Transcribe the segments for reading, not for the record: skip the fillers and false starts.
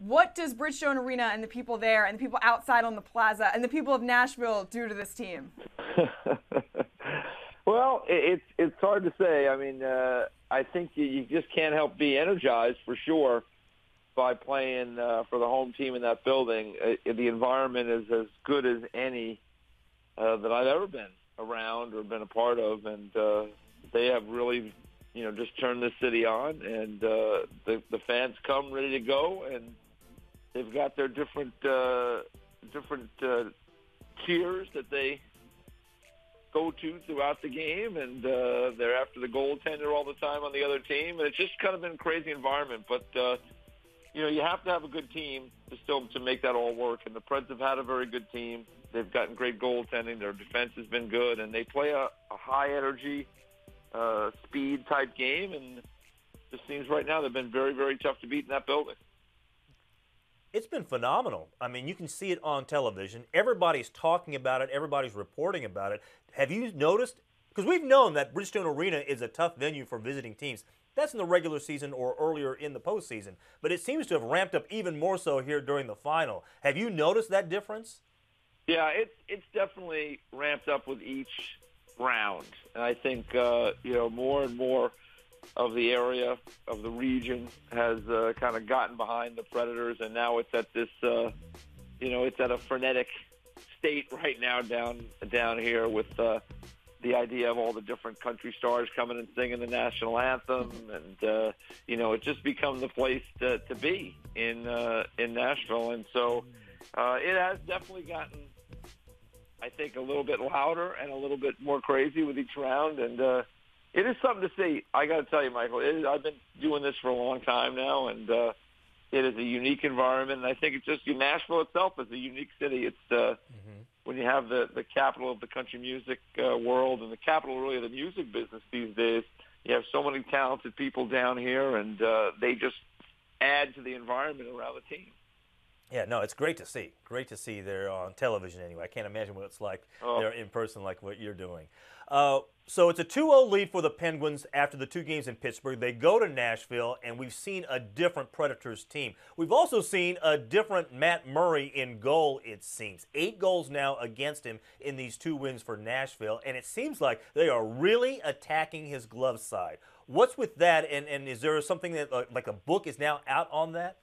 What does Bridgestone Arena and the people there and the people outside on the plaza and the people of Nashville do to this team? Well, it's hard to say. I mean, I think you just can't help be energized for sure by playing for the home team in that building. The environment is as good as any that I've ever been around or been a part of, and they have really, just turned the city on, and the fans come ready to go, and they've got their different cheers that they go to throughout the game, and they're after the goaltender all the time on the other team, and it's just kind of been a crazy environment. But you have to have a good team to make that all work, and the Preds have had a very good team. They've gotten great goaltending. Their defense has been good, and they play a high-energy, speed-type game, and it just seems right now they've been very, very tough to beat in that building. It's been phenomenal. I mean, you can see it on television. Everybody's talking about it. Everybody's reporting about it. Have you noticed? Because we've known that Bridgestone Arena is a tough venue for visiting teams. That's in the regular season or earlier in the postseason. But it seems to have ramped up even more so here during the final. Have you noticed that difference? Yeah, it's definitely ramped up with each round. And I think, more and more of the area, of the region, has kind of gotten behind the Predators, and now it's at this, it's at a frenetic state right now down here with the idea of all the different country stars coming and singing the national anthem, and it's just become the place to be in Nashville, and so it has definitely gotten, I think, a little bit louder and a little bit more crazy with each round, and it is something to see. I got to tell you, Michael, I've been doing this for a long time now, and it is a unique environment, and I think it's just Nashville itself is a unique city. It's when you have the capital of the country music world and the capital really of the music business these days, you have so many talented people down here, and they just add to the environment around the team. Yeah, no, it's great to see. Great to see there on television anyway. I can't imagine what it's like there in person like what you're doing. So it's a 2-0 lead for the Penguins after the 2 games in Pittsburgh. They go to Nashville, and we've seen a different Predators team. We've also seen a different Matt Murray in goal, it seems. 8 goals now against him in these 2 wins for Nashville, and it seems like they are really attacking his glove side. What's with that, and is there something that, like a book is now out on that?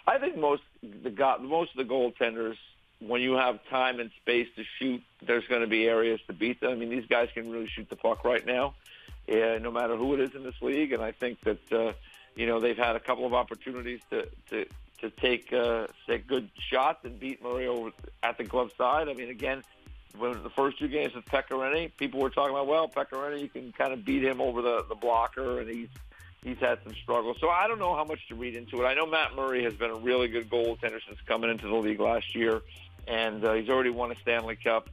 I think most of the goaltenders, when you have time and space to shoot, there's going to be areas to beat them. I mean, these guys can really shoot the puck right now, no matter who it is in this league. And I think that they've had a couple of opportunities to take good shots and beat Murray over at the glove side. I mean, again, when the first 2 games with Pecorine, people were talking about, well, Pecorine, you can kind of beat him over the blocker, and he's had some struggles. So I don't know how much to read into it. I know Matt Murray has been a really good goaltender since coming into the league last year, and he's already won a Stanley Cup.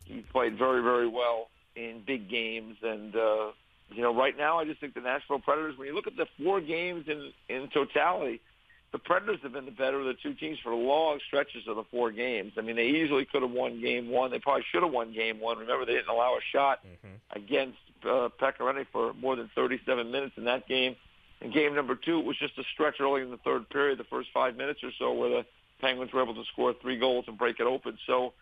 He played very, very well in big games. And, right now I just think the Nashville Predators, when you look at the 4 games in totality, the Predators have been the better of the 2 teams for long stretches of the 4 games. I mean, they easily could have won game 1. They probably should have won game 1. Remember, they didn't allow a shot against Pecorine for more than 37 minutes in that game. In game number 2, it was just a stretch early in the 3rd period, the first 5 minutes or so, where the Penguins were able to score 3 goals and break it open. So,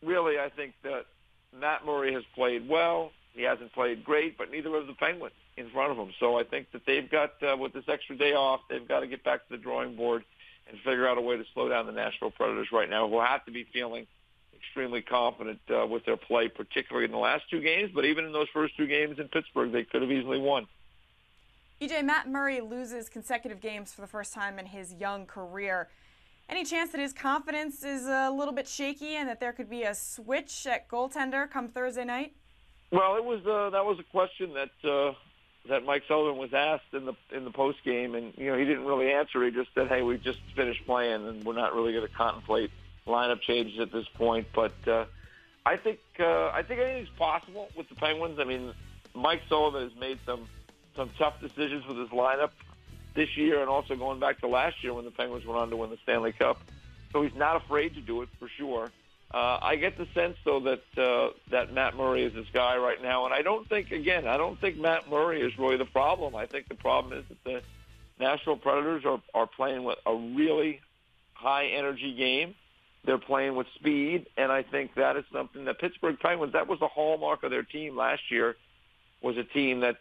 really I think that Matt Murray has played well. He hasn't played great, but neither have the Penguins in front of him. So I think that they've got, with this extra day off, they've got to get back to the drawing board and figure out a way to slow down the Nashville Predators right now, who have to be feeling extremely confident with their play, particularly in the last 2 games. But even in those first 2 games in Pittsburgh, they could have easily won. EJ, Matt Murray loses consecutive games for the first time in his young career. Any chance that his confidence is a little bit shaky and that there could be a switch at goaltender come Thursday night? Well, that was a question that Mike Sullivan was asked in the post game, and he didn't really answer. He just said, "Hey, we just finished playing, and we're not really going to contemplate lineup changes at this point." But I think anything's possible with the Penguins. I mean, Mike Sullivan has made some tough decisions with his lineup this year, and also going back to last year when the Penguins went on to win the Stanley Cup. So he's not afraid to do it for sure. I get the sense, though, that Matt Murray is this guy right now, and I don't think Matt Murray is really the problem. I think the problem is that Nashville Predators are playing with a really high-energy game. They're playing with speed, and I think that is something that Pittsburgh Penguins, that was the hallmark of their team last year, was a team that,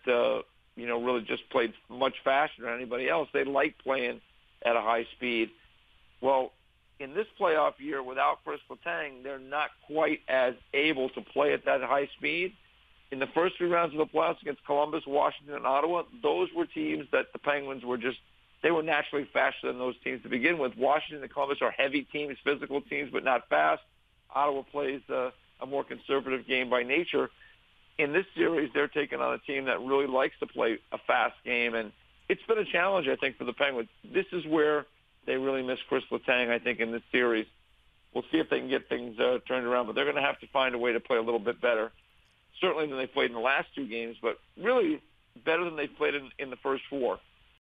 really just played much faster than anybody else. They liked playing at a high speed. Well, in this playoff year, without Chris Letang, they're not quite as able to play at that high speed. In the first 3 rounds of the playoffs against Columbus, Washington, and Ottawa, those were teams that the Penguins were they were naturally faster than those teams to begin with. Washington and Columbus are heavy teams, physical teams, but not fast. Ottawa plays a more conservative game by nature. In this series, they're taking on a team that really likes to play a fast game, and it's been a challenge, I think, for the Penguins. This is where they really miss Chris Letang, I think, in this series. We'll see if they can get things turned around, but they're going to have to find a way to play a little bit better, certainly than they played in the last 2 games, but really better than they played in the first 4.